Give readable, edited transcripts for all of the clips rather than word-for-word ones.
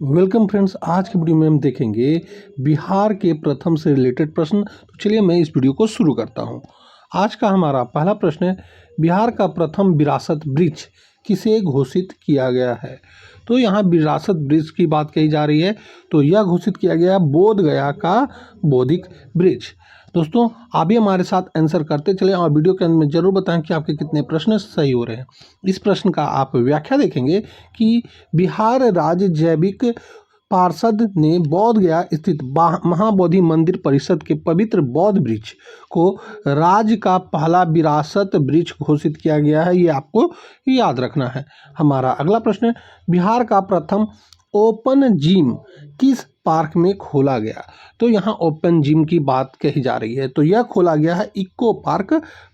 Welcome friends, आज की video में हम देखेंगे बिहार के प्रथम से रिलेटेड प्रश्न। तो चलिए मैं इस वीडियो को शुरू करता हूं। आज का हमारा पहला प्रश्न है, बिहार का प्रथम विरासत वृक्ष किसे घोषित किया गया है। तो यहाँ विरासत वृक्ष की बात कही जा रही है, तो यह घोषित किया गया बोध गया का बोधिक वृक्ष। दोस्तों आप भी हमारे साथ आंसर करते चलें और वीडियो के अंत में जरूर बताएं कि आपके कितने प्रश्न सही हो रहे हैं। इस प्रश्न का आप व्याख्या देखेंगे कि बिहार राज्य जैविक पार्षद ने बोध गया स्थित महाबोधि मंदिर परिषद के पवित्र बोध वृक्ष को राज्य का पहला विरासत वृक्ष घोषित किया गया है। ये आपको याद रखना है। हमारा अगला प्रश्न है, बिहार का प्रथम ओपन जिम किस पार्क में खोला गया। तो यहाँ ओपन जिम की बात कही जा रही है, तो यह खोला गया है इको पार्क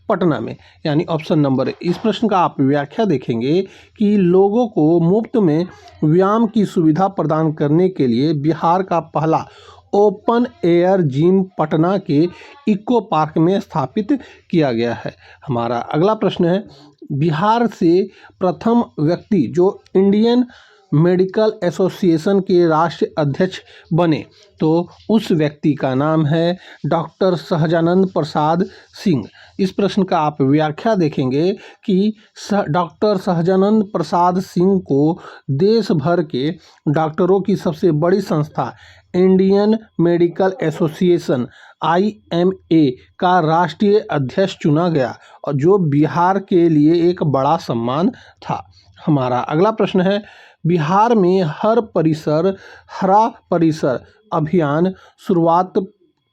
पटना में, यानी ऑप्शन नंबर। इस प्रश्न का आप व्याख्या देखेंगे कि लोगों को मुफ्त में व्यायाम की सुविधा प्रदान करने के लिए बिहार का पहला ओपन एयर जिम पटना के इको पार्क में स्थापित किया गया है। हमारा अगला प्रश्न है, बिहार से प्रथम व्यक्ति जो इंडियन मेडिकल एसोसिएशन के राष्ट्रीय अध्यक्ष बने, तो उस व्यक्ति का नाम है डॉक्टर सहजानंद प्रसाद सिंह। इस प्रश्न का आप व्याख्या देखेंगे कि डॉक्टर सहजानंद प्रसाद सिंह को देश भर के डॉक्टरों की सबसे बड़ी संस्था इंडियन मेडिकल एसोसिएशन IMA का राष्ट्रीय अध्यक्ष चुना गया, और जो बिहार के लिए एक बड़ा सम्मान था। हमारा अगला प्रश्न है, बिहार में हर परिसर हरा परिसर अभियान शुरुआत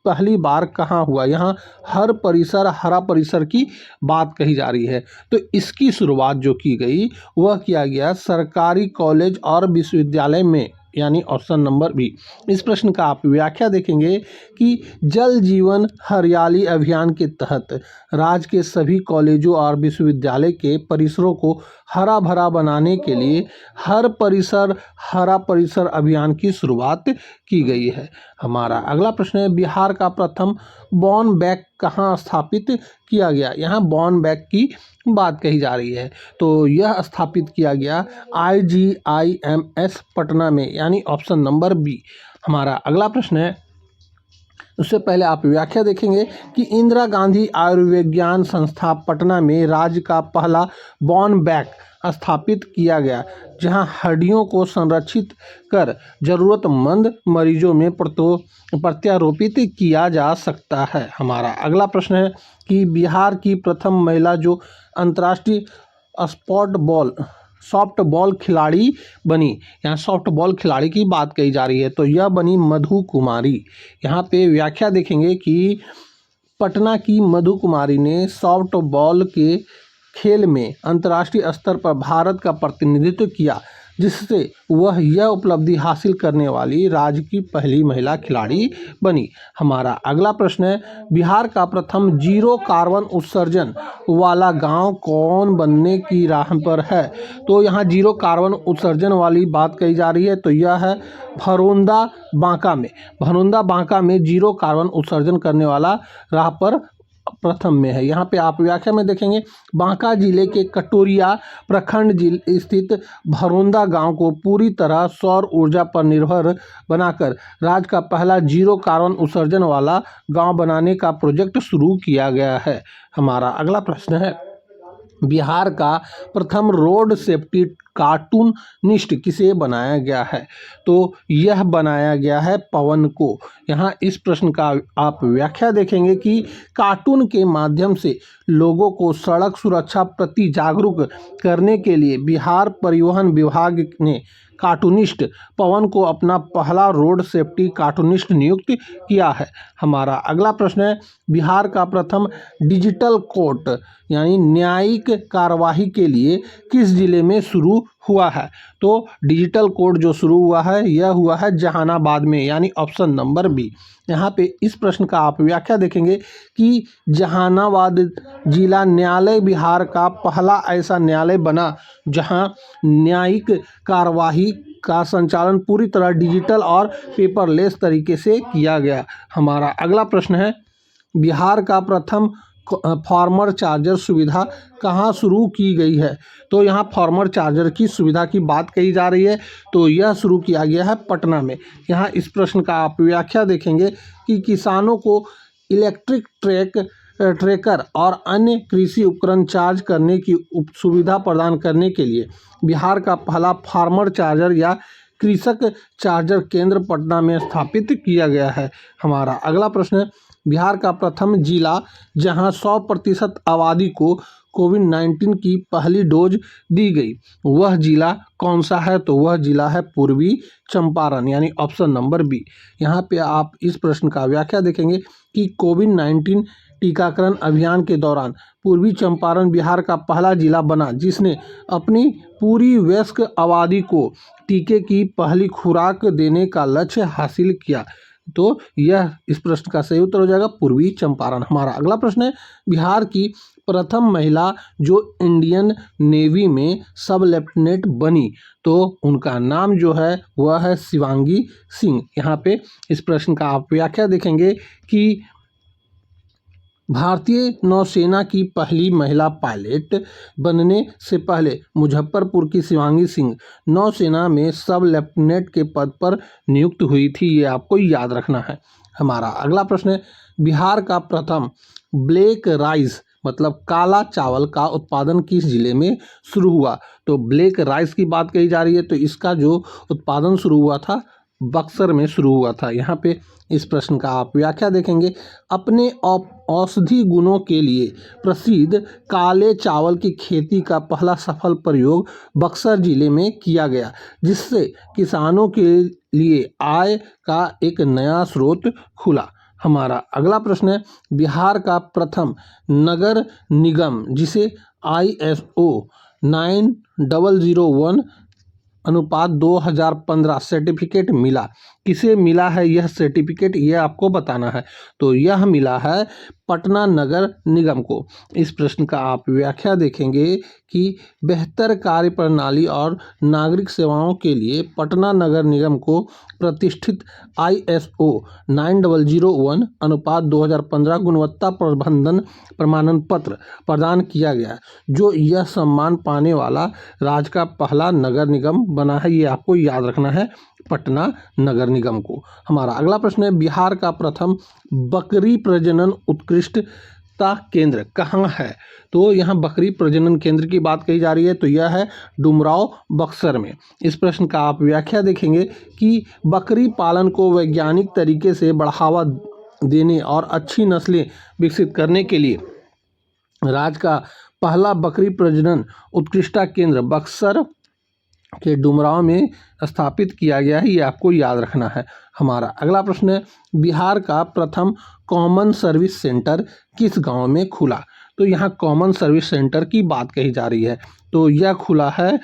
पहली बार कहाँ हुआ। यहाँ हर परिसर हरा परिसर की बात कही जा रही है, तो इसकी शुरुआत जो की गई वह किया गया सरकारी कॉलेज और विश्वविद्यालय में, यानी ऑप्शन नंबर बी। इस प्रश्न का आप व्याख्या देखेंगे कि जल जीवन हरियाली अभियान के तहत राज्य के सभी कॉलेजों और विश्वविद्यालय के परिसरों को हरा भरा बनाने के लिए हर परिसर हरा परिसर अभियान की शुरुआत की गई है। हमारा अगला प्रश्न है, बिहार का प्रथम बॉन बैंक कहाँ स्थापित किया गया। यहाँ बॉन बैंक की बात कही जा रही है, तो यह स्थापित किया गया IGIMS पटना में, यानी ऑप्शन नंबर बी। हमारा अगला प्रश्न है, उससे पहले आप व्याख्या देखेंगे कि इंदिरा गांधी आयुर्विज्ञान संस्था पटना में राज्य का पहला बॉन बैंक स्थापित किया गया, जहां हड्डियों को संरक्षित कर जरूरतमंद मरीजों में प्रत्यारोपित किया जा सकता है। हमारा अगला प्रश्न है कि बिहार की प्रथम महिला जो अंतर्राष्ट्रीय सॉफ्ट बॉल खिलाड़ी बनी, यहाँ सॉफ्ट बॉल खिलाड़ी की बात कही जा रही है, तो यह बनी मधु कुमारी। यहाँ पे व्याख्या देखेंगे कि पटना की मधु कुमारी ने सॉफ्ट बॉल के खेल में अंतर्राष्ट्रीय स्तर पर भारत का प्रतिनिधित्व किया, जिससे वह यह उपलब्धि हासिल करने वाली राज्य की पहली महिला खिलाड़ी बनी। हमारा अगला प्रश्न है, बिहार का प्रथम जीरो कार्बन उत्सर्जन वाला गांव कौन बनने की राह पर है। तो यहाँ जीरो कार्बन उत्सर्जन वाली बात कही जा रही है, तो यह है भरोंदा बांका में। भरोंदा बांका में जीरो कार्बन उत्सर्जन करने वाला राह पर प्रथम में है। यहाँ पे आप व्याख्या में देखेंगे, बांका जिले के कटोरिया प्रखंड स्थित भरोंदा गांव को पूरी तरह सौर ऊर्जा पर निर्भर बनाकर राज्य का पहला जीरो कार्बन उत्सर्जन वाला गांव बनाने का प्रोजेक्ट शुरू किया गया है। हमारा अगला प्रश्न है, बिहार का प्रथम रोड सेफ्टी कार्टूनिस्ट किसे बनाया गया है। तो यह बनाया गया है पवन को। यहाँ इस प्रश्न का आप व्याख्या देखेंगे कि कार्टून के माध्यम से लोगों को सड़क सुरक्षा प्रति जागरूक करने के लिए बिहार परिवहन विभाग ने कार्टूनिस्ट पवन को अपना पहला रोड सेफ्टी कार्टूनिस्ट नियुक्त किया है। हमारा अगला प्रश्न है, बिहार का प्रथम डिजिटल कोर्ट यानी न्यायिक कार्यवाही के लिए किस जिले में शुरू हुआ है। तो डिजिटल कोर्ट जो शुरू हुआ है यह हुआ है जहानाबाद में, यानी ऑप्शन नंबर बी। यहाँ पे इस प्रश्न का आप व्याख्या देखेंगे कि जहानाबाद जिला न्यायालय बिहार का पहला ऐसा न्यायालय बना जहां न्यायिक कार्यवाही का संचालन पूरी तरह डिजिटल और पेपरलेस तरीके से किया गया। हमारा अगला प्रश्न है, बिहार का प्रथम फार्मर चार्जर सुविधा कहाँ शुरू की गई है? तो यहाँ फार्मर चार्जर की सुविधा की बात कही जा रही है, तो यह शुरू किया गया है पटना में। यहाँ इस प्रश्न का आप व्याख्या देखेंगे कि किसानों को इलेक्ट्रिक ट्रैकर और अन्य कृषि उपकरण चार्ज करने की सुविधा प्रदान करने के लिए बिहार का पहला फार्मर चार्जर या कृषक चार्जर केंद्र पटना में स्थापित किया गया है। हमारा अगला प्रश्न है, बिहार का प्रथम जिला जहां 100% आबादी को कोविड-19 की पहली डोज दी गई, वह जिला कौन सा है? तो वह जिला है पूर्वी चंपारण, यानी ऑप्शन नंबर बी। यहाँ पे आप इस प्रश्न का व्याख्या देखेंगे कि कोविड-19 टीकाकरण अभियान के दौरान पूर्वी चंपारण बिहार का पहला जिला बना जिसने अपनी पूरी वयस्क आबादी को टीके की पहली खुराक देने का लक्ष्य हासिल किया। तो यह इस प्रश्न का सही उत्तर हो जाएगा पूर्वी चंपारण। हमारा अगला प्रश्न है, बिहार की प्रथम महिला जो इंडियन नेवी में सब लेफ्टिनेंट बनी, तो उनका नाम जो है वह है शिवांगी सिंह। यहाँ पे इस प्रश्न का आप व्याख्या देखेंगे कि भारतीय नौसेना की पहली महिला पायलट बनने से पहले मुजफ्फरपुर की शिवांगी सिंह नौसेना में सब लेफ्टिनेंट के पद पर नियुक्त हुई थी, ये आपको याद रखना है। हमारा अगला प्रश्न है, बिहार का प्रथम ब्लैक राइस मतलब काला चावल का उत्पादन किस जिले में शुरू हुआ? तो ब्लैक राइस की बात कही जा रही है, तो इसका जो उत्पादन शुरू हुआ था बक्सर में शुरू हुआ था। यहाँ पे इस प्रश्न का आप व्याख्या देखेंगे, अपने औषधि गुणों के लिए प्रसिद्ध काले चावल की खेती का पहला सफल प्रयोग बक्सर जिले में किया गया, जिससे किसानों के लिए आय का एक नया स्रोत खुला। हमारा अगला प्रश्न है, बिहार का प्रथम नगर निगम जिसे ISO 9001 अनुपात 2015 सर्टिफिकेट मिला, किसे मिला है यह सर्टिफिकेट, यह आपको बताना है। तो यह मिला है पटना नगर निगम को। इस प्रश्न का आप व्याख्या देखेंगे कि बेहतर कार्य प्रणाली और नागरिक सेवाओं के लिए पटना नगर निगम को प्रतिष्ठित ISO 9001 अनुपात 2015 गुणवत्ता प्रबंधन प्रमाणन पत्र प्रदान किया गया, जो यह सम्मान पाने वाला राज्य का पहला नगर निगम बना है। ये आपको याद रखना है, पटना नगर निगम को। हमारा अगला प्रश्न है, बिहार का प्रथम बकरी प्रजनन उत्कृष्टता केंद्र कहाँ है? तो यहाँ बकरी प्रजनन केंद्र की बात कही जा रही है, तो यह है डुमराव बक्सर में। इस प्रश्न का आप व्याख्या देखेंगे कि बकरी पालन को वैज्ञानिक तरीके से बढ़ावा देने और अच्छी नस्लें विकसित करने के लिए राज्य का पहला बकरी प्रजनन उत्कृष्टता केंद्र बक्सर के डुमराव में स्थापित किया गया है, ये आपको याद रखना है। हमारा अगला प्रश्न है, बिहार का प्रथम कॉमन सर्विस सेंटर किस गांव में खुला? तो यहाँ कॉमन सर्विस सेंटर की बात कही जा रही है, तो यह खुला है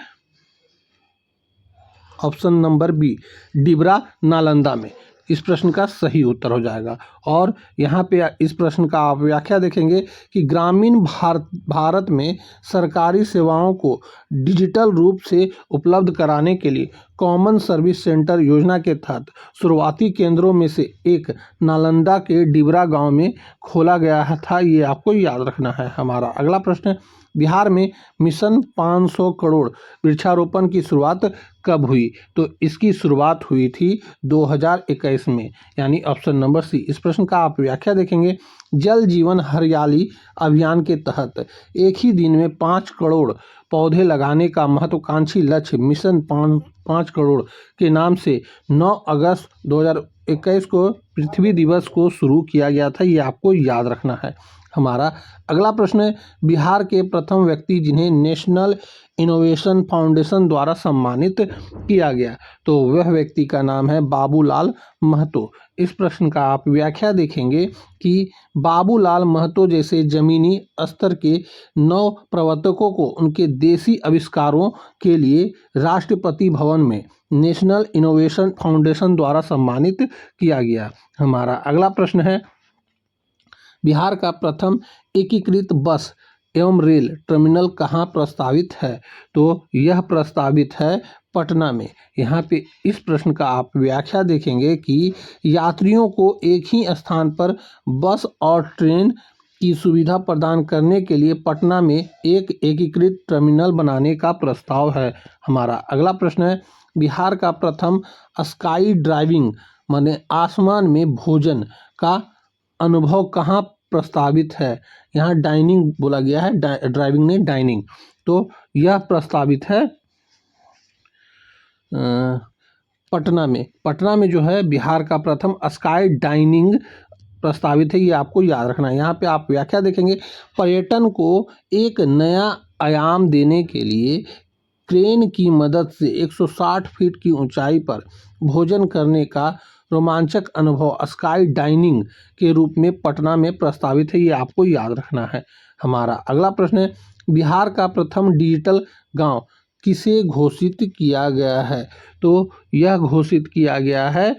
option number B Dibra Nalanda में। इस प्रश्न का सही उत्तर हो जाएगा। और यहाँ पे इस प्रश्न का आप व्याख्या देखेंगे कि ग्रामीण भारत में सरकारी सेवाओं को डिजिटल रूप से उपलब्ध कराने के लिए कॉमन सर्विस सेंटर योजना के तहत शुरुआती केंद्रों में से एक नालंदा के डिबरा गांव में खोला गया था, ये आपको याद रखना है। हमारा अगला प्रश्न है, बिहार में मिशन 500 करोड़ वृक्षारोपण की शुरुआत कब हुई? तो इसकी शुरुआत हुई थी 2021 में, यानी ऑप्शन नंबर सी। इस प्रश्न का आप व्याख्या देखेंगे, जल जीवन हरियाली अभियान के तहत एक ही दिन में 5 करोड़ पौधे लगाने का महत्वाकांक्षी लक्ष्य मिशन 5 करोड़ के नाम से 9 अगस्त 2021 को पृथ्वी दिवस को शुरू किया गया था, ये आपको याद रखना है। हमारा अगला प्रश्न है, बिहार के प्रथम व्यक्ति जिन्हें नेशनल इनोवेशन फाउंडेशन द्वारा सम्मानित किया गया, तो वह व्यक्ति का नाम है बाबूलाल महतो। इस प्रश्न का आप व्याख्या देखेंगे कि बाबूलाल महतो जैसे जमीनी स्तर के 9 प्रवर्तकों को उनके देसी आविष्कारों के लिए राष्ट्रपति भवन में नेशनल इनोवेशन फाउंडेशन द्वारा सम्मानित किया गया। हमारा अगला प्रश्न है, बिहार का प्रथम एकीकृत बस एवं रेल टर्मिनल कहाँ प्रस्तावित है? तो यह प्रस्तावित है पटना में। यहाँ पे इस प्रश्न का आप व्याख्या देखेंगे कि यात्रियों को एक ही स्थान पर बस और ट्रेन की सुविधा प्रदान करने के लिए पटना में एक एकीकृत टर्मिनल बनाने का प्रस्ताव है। हमारा अगला प्रश्न है, बिहार का प्रथम स्काई ड्राइविंग माने आसमान में भोजन का अनुभव कहाँ प्रस्तावित है। यहाँ डाइनिंग बोला गया है, ड्राइविंग ने डाइनिंग, तो यह प्रस्तावित है पटना में। पटना में जो है बिहार का प्रथम स्काई डाइनिंग प्रस्तावित है, ये आपको याद रखना है। यहाँ पे आप व्याख्या देखेंगे, पर्यटन को एक नया आयाम देने के लिए क्रेन की मदद से 160 फीट की ऊंचाई पर भोजन करने का रोमांचक अनुभव स्काई डाइनिंग के रूप में पटना में प्रस्तावित है, ये आपको याद रखना है। हमारा अगला प्रश्न है, बिहार का प्रथम डिजिटल गांव किसे घोषित किया गया है। तो यह घोषित किया गया है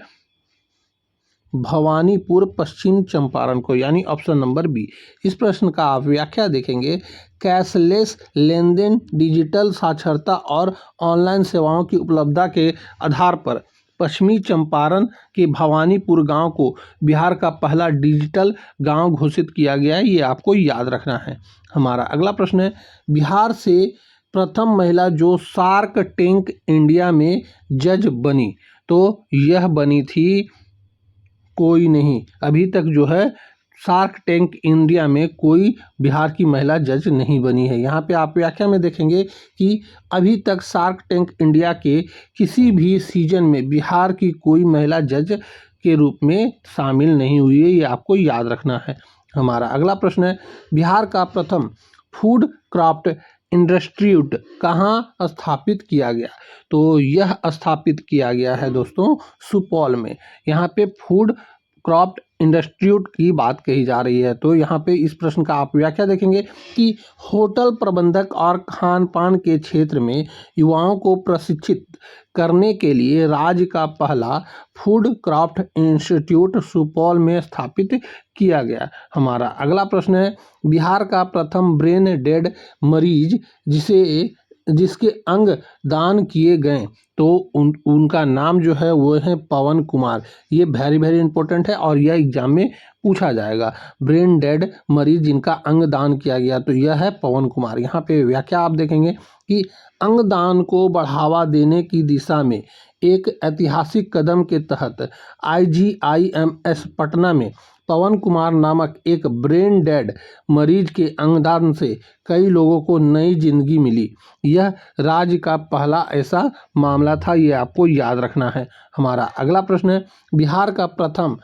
भवानीपुर पश्चिम चंपारण को, यानी ऑप्शन नंबर बी। इस प्रश्न का आप व्याख्या देखेंगे, कैशलेस लेन देन, डिजिटल साक्षरता और ऑनलाइन सेवाओं की उपलब्धता के आधार पर पश्चिमी चंपारण के भवानीपुर गांव को बिहार का पहला डिजिटल गांव घोषित किया गया है, ये आपको याद रखना है। हमारा अगला प्रश्न है, बिहार से प्रथम महिला जो शार्क टैंक इंडिया में जज बनी, तो यह बनी थी कोई नहीं, अभी तक जो है शार्क टैंक इंडिया में कोई बिहार की महिला जज नहीं बनी है। यहाँ पे आप व्याख्या में देखेंगे कि अभी तक शार्क टैंक इंडिया के किसी भी सीजन में बिहार की कोई महिला जज के रूप में शामिल नहीं हुई है, ये आपको याद रखना है। हमारा अगला प्रश्न है, बिहार का प्रथम फूड क्राफ्ट इंस्टीट्यूट कहाँ स्थापित किया गया। तो यह स्थापित किया गया है दोस्तों सुपौल में। यहाँ पे फूड क्रॉफ्ट इंस्टीट्यूट की बात कही जा रही है। तो यहाँ पे इस प्रश्न का आप व्याख्या देखेंगे कि होटल प्रबंधक और खान पान के क्षेत्र में युवाओं को प्रशिक्षित करने के लिए राज्य का पहला फूड क्राफ्ट इंस्टीट्यूट सुपौल में स्थापित किया गया। हमारा अगला प्रश्न है, बिहार का प्रथम ब्रेन डेड मरीज जिसके अंग दान किए गए, तो उनका नाम जो है वो है पवन कुमार। ये वेरी इंपॉर्टेंट है और यह एग्जाम में पूछा जाएगा। ब्रेन डेड मरीज जिनका अंग दान किया गया, तो यह है पवन कुमार। यहाँ पे व्याख्या आप देखेंगे कि अंगदान को बढ़ावा देने की दिशा में एक ऐतिहासिक कदम के तहत IGIMS पटना में पवन कुमार नामक एक ब्रेन डेड मरीज के अंगदान से कई लोगों को नई जिंदगी मिली। यह राज्य का पहला ऐसा मामला था, ये आपको याद रखना है। हमारा अगला प्रश्न है, बिहार का प्रथम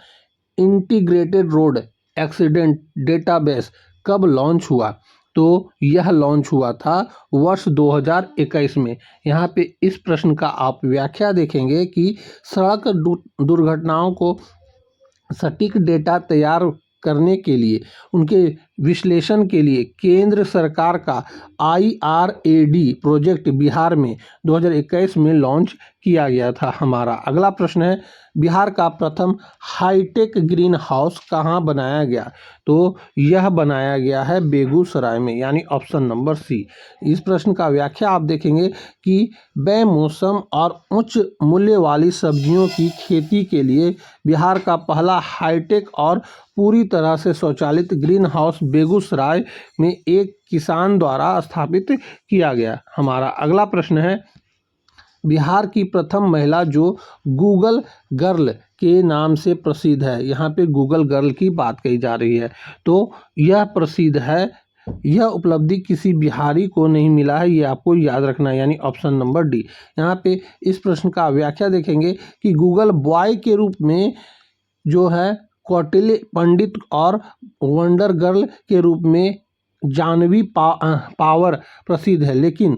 इंटीग्रेटेड रोड एक्सीडेंट डेटाबेस कब लॉन्च हुआ। तो यह लॉन्च हुआ था वर्ष 2021 में। यहाँ पे इस प्रश्न का आप व्याख्या देखेंगे कि सड़क दुर्घटनाओं को सटीक डेटा तैयार करने के लिए, उनके विश्लेषण के लिए केंद्र सरकार का IRAD प्रोजेक्ट बिहार में 2021 में लॉन्च किया गया था। हमारा अगला प्रश्न है, बिहार का प्रथम हाईटेक ग्रीन हाउस कहाँ बनाया गया। तो यह बनाया गया है बेगूसराय में, यानी ऑप्शन नंबर सी। इस प्रश्न का व्याख्या आप देखेंगे कि बेमौसम और उच्च मूल्य वाली सब्जियों की खेती के लिए बिहार का पहला हाईटेक और पूरी तरह से स्वचालित ग्रीन हाउस बेगूसराय में एक किसान द्वारा स्थापित किया गया। हमारा अगला प्रश्न है, बिहार की प्रथम महिला जो गूगल गर्ल के नाम से प्रसिद्ध है। यहाँ पे गूगल गर्ल की बात कही जा रही है, तो यह प्रसिद्ध है, यह उपलब्धि किसी बिहारी को नहीं मिला है, ये आपको याद रखना है, यानी ऑप्शन नंबर डी। यहाँ पे इस प्रश्न का व्याख्या देखेंगे कि गूगल बॉय के रूप में जो है कौटिल्य पंडित और वंडर गर्ल के रूप में जानवी पावर प्रसिद्ध है, लेकिन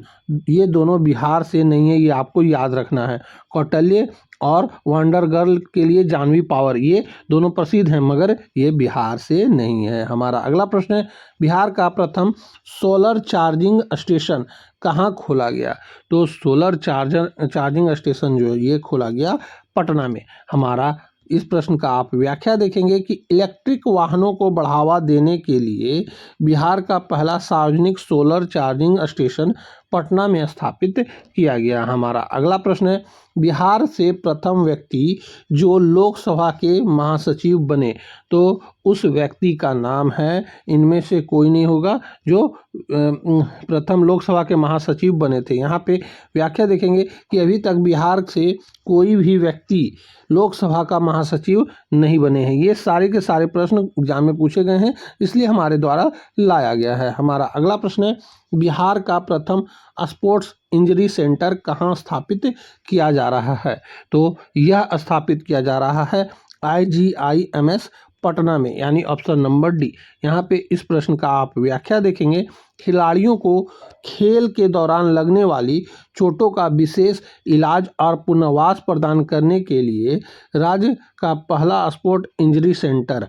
ये दोनों बिहार से नहीं है, ये आपको याद रखना है। कौटिल्य और वंडर गर्ल के लिए जानवी पावर, ये दोनों प्रसिद्ध हैं, मगर ये बिहार से नहीं है। हमारा अगला प्रश्न है, बिहार का प्रथम सोलर चार्जिंग स्टेशन कहाँ खोला गया। तो सोलर चार्जिंग स्टेशन जो है ये खोला गया पटना में। हमारा इस प्रश्न का आप व्याख्या देखेंगे कि इलेक्ट्रिक वाहनों को बढ़ावा देने के लिए बिहार का पहला सार्वजनिक सोलर चार्जिंग स्टेशन पटना में स्थापित किया गया। हमारा अगला प्रश्न है, बिहार से प्रथम व्यक्ति जो लोकसभा के महासचिव बने, तो उस व्यक्ति का नाम है, इनमें से कोई नहीं होगा, जो प्रथम लोकसभा के महासचिव बने थे। यहाँ पे व्याख्या देखेंगे कि अभी तक बिहार से कोई भी व्यक्ति लोकसभा का महासचिव नहीं बने हैं। ये सारे के सारे प्रश्न एग्जाम में पूछे गए हैं, इसलिए हमारे द्वारा लाया गया है। हमारा अगला प्रश्न है, बिहार का प्रथम स्पोर्ट्स इंजरी सेंटर कहाँ स्थापित किया जा रहा है? तो यह स्थापित किया जा रहा है IGIMS पटना में, यानी ऑप्शन नंबर डी। यहाँ पे इस प्रश्न का आप व्याख्या देखेंगे, खिलाड़ियों को खेल के दौरान लगने वाली चोटों का विशेष इलाज और पुनर्वास प्रदान करने के लिए राज्य का पहला sport injury centre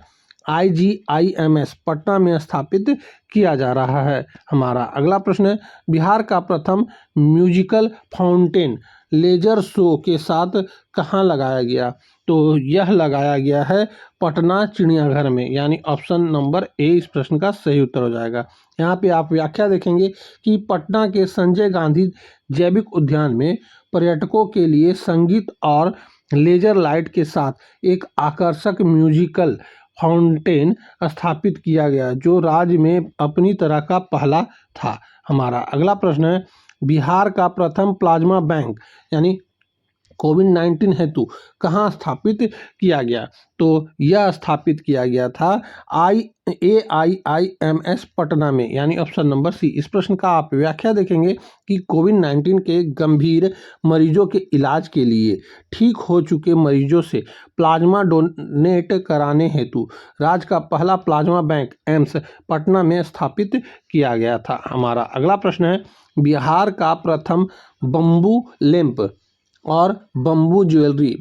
IGIMS Patna में स्थापित किया जा रहा है। हमारा अगला प्रश्न है, बिहार का प्रथम म्यूजिकल फाउंटेन लेजर शो के साथ कहाँ लगाया गया? तो यह लगाया गया है पटना चिड़ियाघर में, यानी ऑप्शन नंबर ए इस प्रश्न का सही उत्तर हो जाएगा। यहाँ पे आप व्याख्या देखेंगे कि पटना के संजय गांधी जैविक उद्यान में पर्यटकों के लिए संगीत और लेजर लाइट के साथ एक आकर्षक म्यूजिकल फाउंटेन स्थापित किया गया, जो राज्य में अपनी तरह का पहला था। हमारा अगला प्रश्न है, बिहार का प्रथम प्लाज्मा बैंक यानी कोविड-19 हेतु कहाँ स्थापित किया गया? तो यह स्थापित किया गया था AIIMS पटना में, यानी ऑप्शन नंबर सी। इस प्रश्न का आप व्याख्या देखेंगे कि कोविड-19 के गंभीर मरीजों के इलाज के लिए ठीक हो चुके मरीजों से प्लाज्मा डोनेट कराने हेतु राज्य का पहला प्लाज्मा बैंक एम्स पटना में स्थापित किया गया था। हमारा अगला प्रश्न है, बिहार का प्रथम बम्बू लैंप और बम्बू ज्वेलरी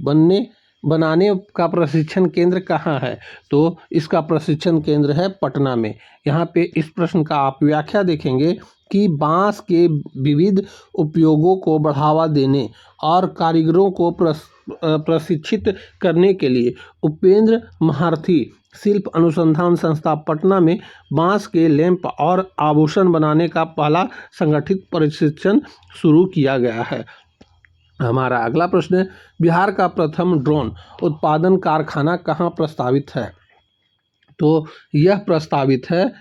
बनाने का प्रशिक्षण केंद्र कहाँ है? तो इसका प्रशिक्षण केंद्र है पटना में। यहाँ पे इस प्रश्न का आप व्याख्या देखेंगे कि बांस के विविध उपयोगों को बढ़ावा देने और कारीगरों को प्रशिक्षित करने के लिए उपेंद्र महारथी शिल्प अनुसंधान संस्था पटना में बांस के लैंप और आभूषण बनाने का पहला संगठित प्रशिक्षण शुरू किया गया है। हमारा अगला प्रश्न है, बिहार का प्रथम ड्रोन उत्पादन कारखाना कहाँ प्रस्तावित है? तो यह प्रस्तावित है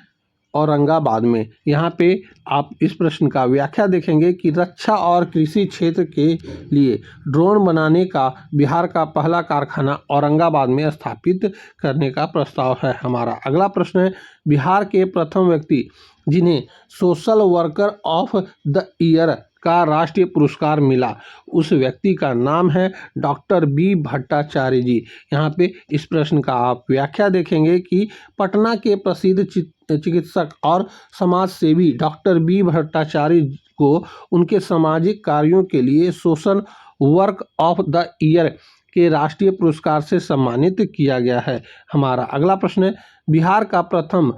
औरंगाबाद में। यहाँ पे आप इस प्रश्न का व्याख्या देखेंगे कि रक्षा और कृषि क्षेत्र के लिए ड्रोन बनाने का बिहार का पहला कारखाना औरंगाबाद में स्थापित करने का प्रस्ताव है। हमारा अगला प्रश्न है, बिहार के प्रथम व्यक्ति जिन्हें social worker of the year का राष्ट्रीय पुरस्कार मिला, उस व्यक्ति का नाम है डॉक्टर बी भट्टाचार्य जी। यहाँ पे इस प्रश्न का आप व्याख्या देखेंगे कि पटना के प्रसिद्ध चिकित्सक और समाज सेवी डॉक्टर बी भट्टाचार्य को उनके सामाजिक कार्यों के लिए social work of the year के राष्ट्रीय पुरस्कार से सम्मानित किया गया है। हमारा अगला प्रश्न है, बिहार का प्रथम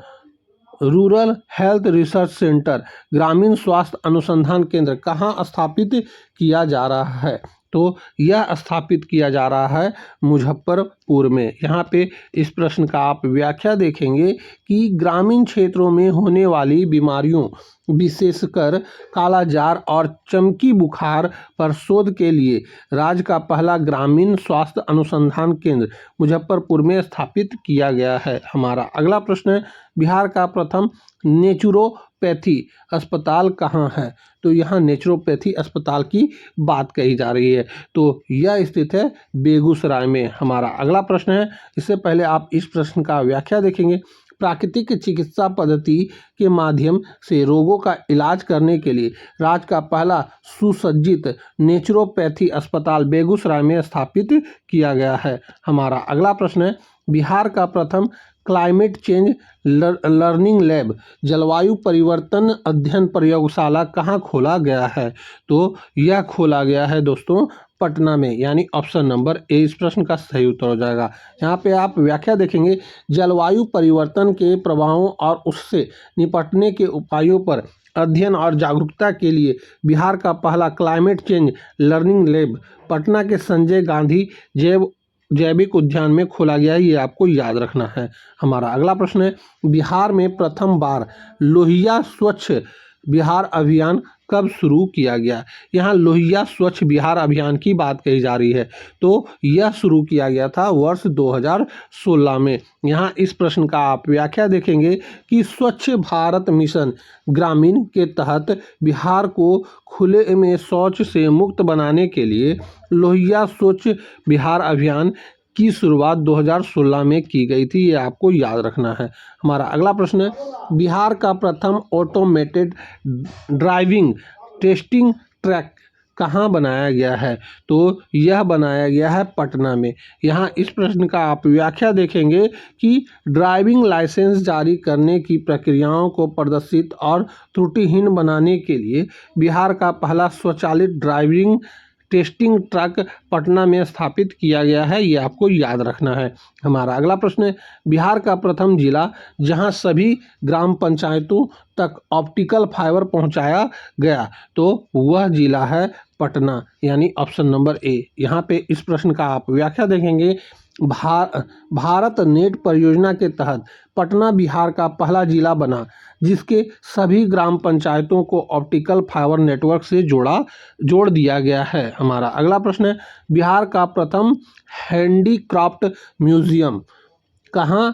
रूरल हेल्थ रिसर्च सेंटर ग्रामीण स्वास्थ्य अनुसंधान केंद्र कहाँ स्थापित किया जा रहा है? तो यह स्थापित किया जा रहा है मुजफ्फरपुर में। यहाँ पे इस प्रश्न का आप व्याख्या देखेंगे कि ग्रामीण क्षेत्रों में होने वाली बीमारियों विशेषकर कालाजार और चमकी बुखार पर शोध के लिए राज्य का पहला ग्रामीण स्वास्थ्य अनुसंधान केंद्र मुजफ्फरपुर में स्थापित किया गया है। हमारा अगला प्रश्न है, बिहार का प्रथम नेचुरोपैथी अस्पताल कहाँ है? तो यहाँ नेचुरोपैथी अस्पताल की बात कही जा रही है, तो यह स्थित है बेगूसराय में। हमारा अगला प्रश्न है, इससे पहले आप इस प्रश्न का व्याख्या देखेंगे, प्राकृतिक चिकित्सा पद्धति के माध्यम से रोगों का इलाज करने के लिए राज्य का पहला सुसज्जित नेचुरोपैथी अस्पताल बेगूसराय में स्थापित किया गया है। हमारा अगला प्रश्न है, बिहार का प्रथम क्लाइमेट चेंज लर्निंग लैब जलवायु परिवर्तन अध्ययन प्रयोगशाला कहाँ खोला गया है? तो यह खोला गया है दोस्तों पटना में, यानी ऑप्शन नंबर ए इस प्रश्न का सही उत्तर हो जाएगा। यहाँ पे आप व्याख्या देखेंगे, जलवायु परिवर्तन के प्रभावों और उससे निपटने के उपायों पर अध्ययन और जागरूकता के लिए बिहार का पहला climate change learning lab Patna के संजय गांधी जैविक उद्यान में खोला गया है, ये आपको याद रखना है। हमारा अगला प्रश्न है, बिहार में प्रथम बार लोहिया स्वच्छ बिहार अभियान कब शुरू किया गया? यहाँ लोहिया स्वच्छ बिहार अभियान की बात कही जा रही है, तो यह शुरू किया गया था वर्ष 2016 में। यहाँ इस प्रश्न का आप व्याख्या देखेंगे कि स्वच्छ भारत मिशन ग्रामीण के तहत बिहार को खुले में शौच से मुक्त बनाने के लिए लोहिया स्वच्छ बिहार अभियान की शुरुआत 2016 में की गई थी, ये आपको याद रखना है। हमारा अगला प्रश्न है, बिहार का प्रथम ऑटोमेटेड ड्राइविंग टेस्टिंग ट्रैक कहाँ बनाया गया है? तो यह बनाया गया है पटना में। यहाँ इस प्रश्न का आप व्याख्या देखेंगे कि ड्राइविंग लाइसेंस जारी करने की प्रक्रियाओं को प्रदर्शित और त्रुटिहीन बनाने के लिए बिहार का पहला स्वचालित ड्राइविंग टेस्टिंग ट्रक पटना में स्थापित किया गया है, ये आपको याद रखना है। हमारा अगला प्रश्न है, बिहार का प्रथम जिला जहां सभी ग्राम पंचायतों तक ऑप्टिकल फाइबर पहुंचाया गया, तो वह जिला है पटना, यानी ऑप्शन नंबर ए। यहाँ पे इस प्रश्न का आप व्याख्या देखेंगे, भारत नेट परियोजना के तहत पटना बिहार का पहला जिला बना जिसके सभी ग्राम पंचायतों को ऑप्टिकल फाइबर नेटवर्क से जोड़ दिया गया है। हमारा अगला प्रश्न है, बिहार का प्रथम हैंडीक्राफ्ट म्यूजियम कहाँ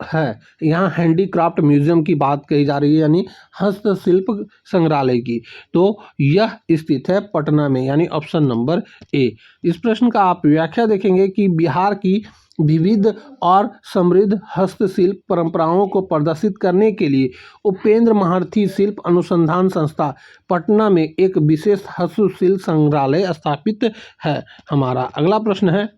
है? यहाँ हैंडीक्राफ्ट म्यूजियम की बात कही जा रही है, यानी हस्तशिल्प संग्रहालय की, तो यह स्थित है पटना में, यानी ऑप्शन नंबर ए। इस प्रश्न का आप व्याख्या देखेंगे कि बिहार की विविध और समृद्ध हस्तशिल्प परंपराओं को प्रदर्शित करने के लिए उपेंद्र महर्षि शिल्प अनुसंधान संस्था पटना में एक विशेष हस्तशिल्प संग्रहालय स्थापित है। हमारा अगला प्रश्न है,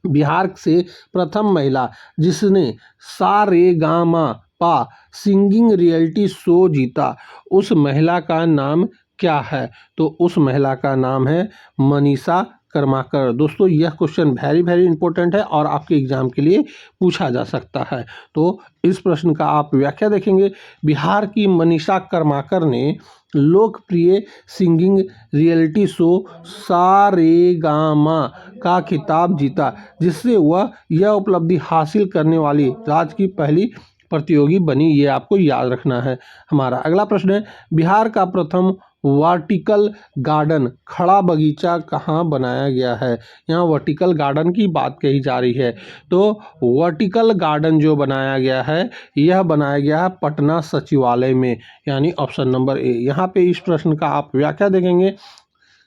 बिहार से प्रथम महिला जिसने सा रे गा मा पा सिंगिंग रियलिटी शो जीता, उस महिला का नाम क्या है? तो उस महिला का नाम है मनीषा कर्माकर। दोस्तों यह क्वेश्चन वेरी इंपॉर्टेंट है और आपके एग्जाम के लिए पूछा जा सकता है, तो इस प्रश्न का आप व्याख्या देखेंगे, बिहार की मनीषा कर्माकर ने लोकप्रिय सिंगिंग रियलिटी शो सा रे गा मा का खिताब जीता, जिससे वह यह उपलब्धि हासिल करने वाली राज्य की पहली प्रतियोगी बनी, ये आपको याद रखना है। हमारा अगला प्रश्न है, बिहार का प्रथम वर्टिकल गार्डन खड़ा बगीचा कहाँ बनाया गया है? यहाँ वर्टिकल गार्डन की बात कही जा रही है, तो वर्टिकल गार्डन जो बनाया गया है यह बनाया गया है पटना सचिवालय में, यानी ऑप्शन नंबर ए। यहाँ पे इस प्रश्न का आप व्याख्या देखेंगे,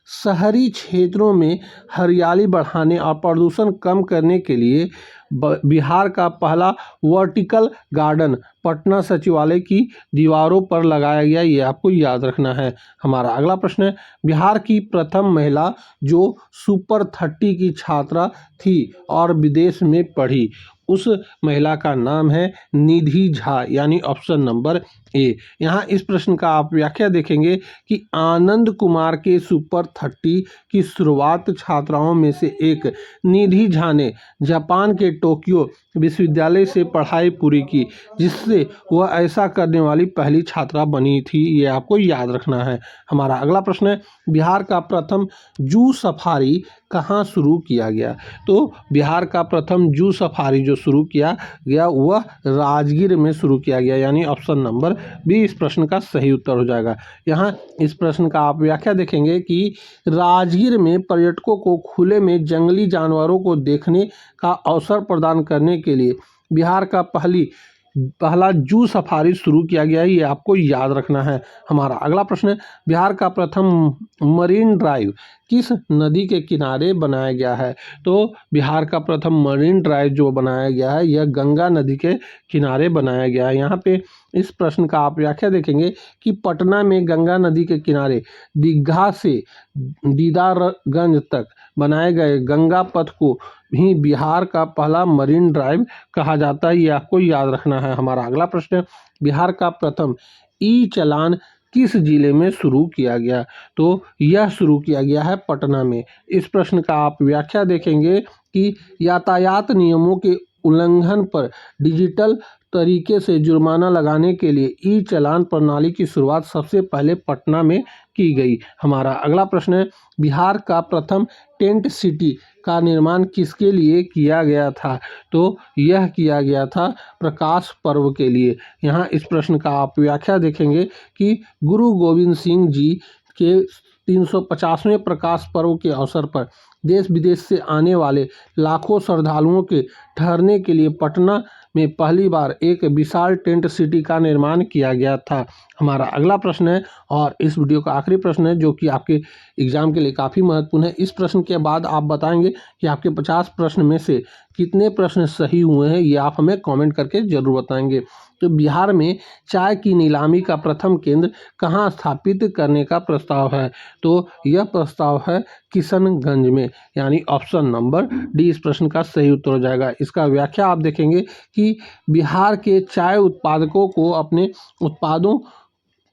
शहरी क्षेत्रों में हरियाली बढ़ाने और प्रदूषण कम करने के लिए बिहार का पहला वर्टिकल गार्डन पटना सचिवालय की दीवारों पर लगाया गया, ये आपको याद रखना है। हमारा अगला प्रश्न है, बिहार की प्रथम महिला जो सुपर 30 की छात्रा थी और विदेश में पढ़ी, उस महिला का नाम है निधि झा, यानी ऑप्शन नंबर ए। यहाँ इस प्रश्न का आप व्याख्या देखेंगे कि आनंद कुमार के सुपर 30 की शुरुआत छात्राओं में से एक निधि झा ने जापान के टोक्यो विश्वविद्यालय से पढ़ाई पूरी की, जिससे वह ऐसा करने वाली पहली छात्रा बनी थी, ये आपको याद रखना है। हमारा अगला प्रश्न है, बिहार का प्रथम जू सफारी कहाँ शुरू किया गया? तो बिहार का प्रथम जू सफारी जो शुरू किया गया वह राजगीर में शुरू किया गया, यानी ऑप्शन नंबर बी इस प्रश्न का सही उत्तर हो जाएगा। यहाँ इस प्रश्न का आप व्याख्या देखेंगे कि राजगीर में पर्यटकों को खुले में जंगली जानवरों को देखने का अवसर प्रदान करने के लिए बिहार का पहला जू सफारी शुरू किया गया है, ये आपको याद रखना है। हमारा अगला प्रश्न है, बिहार का प्रथम मरीन ड्राइव किस नदी के किनारे बनाया गया है? तो बिहार का प्रथम मरीन ड्राइव जो बनाया गया है यह गंगा नदी के किनारे बनाया गया है। यहाँ पे इस प्रश्न का आप व्याख्या देखेंगे कि पटना में गंगा नदी के किनारे दीघा से दीदारगंज तक बनाए गए गंगा पथ को भी बिहार का पहला मरीन ड्राइव कहा जाता है, ये आपको याद रखना है। हमारा अगला प्रश्न है, बिहार का प्रथम ई चालान किस जिले में शुरू किया गया? तो यह शुरू किया गया है पटना में। इस प्रश्न का आप व्याख्या देखेंगे कि यातायात नियमों के उल्लंघन पर डिजिटल तरीके से जुर्माना लगाने के लिए ई चालान प्रणाली की शुरुआत सबसे पहले पटना में की गई। हमारा अगला प्रश्न है, बिहार का प्रथम टेंट सिटी का निर्माण किसके लिए किया गया था? तो यह किया गया था प्रकाश पर्व के लिए। यहाँ इस प्रश्न का आप व्याख्या देखेंगे कि गुरु गोविंद सिंह जी के 350वें प्रकाश पर्व के अवसर पर देश विदेश से आने वाले लाखों श्रद्धालुओं के ठहरने के लिए पटना में पहली बार एक विशाल टेंट सिटी का निर्माण किया गया था। हमारा अगला प्रश्न है और इस वीडियो का आखिरी प्रश्न है जो कि आपके एग्जाम के लिए काफ़ी महत्वपूर्ण है। इस प्रश्न के बाद आप बताएंगे कि आपके 50 प्रश्न में से कितने प्रश्न सही हुए हैं, ये आप हमें कमेंट करके जरूर बताएंगे। तो बिहार में चाय की नीलामी का प्रथम केंद्र कहाँ स्थापित करने का प्रस्ताव है? तो यह प्रस्ताव है किशनगंज में, यानी ऑप्शन नंबर डी इस प्रश्न का सही उत्तर हो जाएगा। इसका व्याख्या आप देखेंगे कि बिहार के चाय उत्पादकों को अपने उत्पादों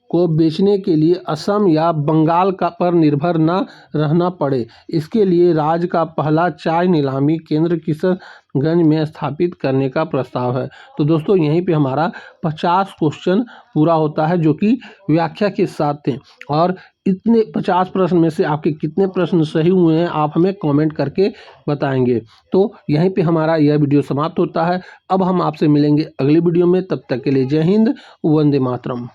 को बेचने के लिए असम या बंगाल का पर निर्भर न रहना पड़े, इसके लिए राज्य का पहला चाय नीलामी केंद्र किशनगंज में स्थापित करने का प्रस्ताव है। तो दोस्तों यहीं पे हमारा 50 क्वेश्चन पूरा होता है जो कि व्याख्या के साथ थे। और इतने 50 प्रश्न में से आपके कितने प्रश्न सही हुए हैं आप हमें कमेंट करके बताएंगे। तो यहीं पे हमारा यह वीडियो समाप्त होता है। अब हम आपसे मिलेंगे अगली वीडियो में, तब तक के लिए जय हिंद, वंदे मातरम।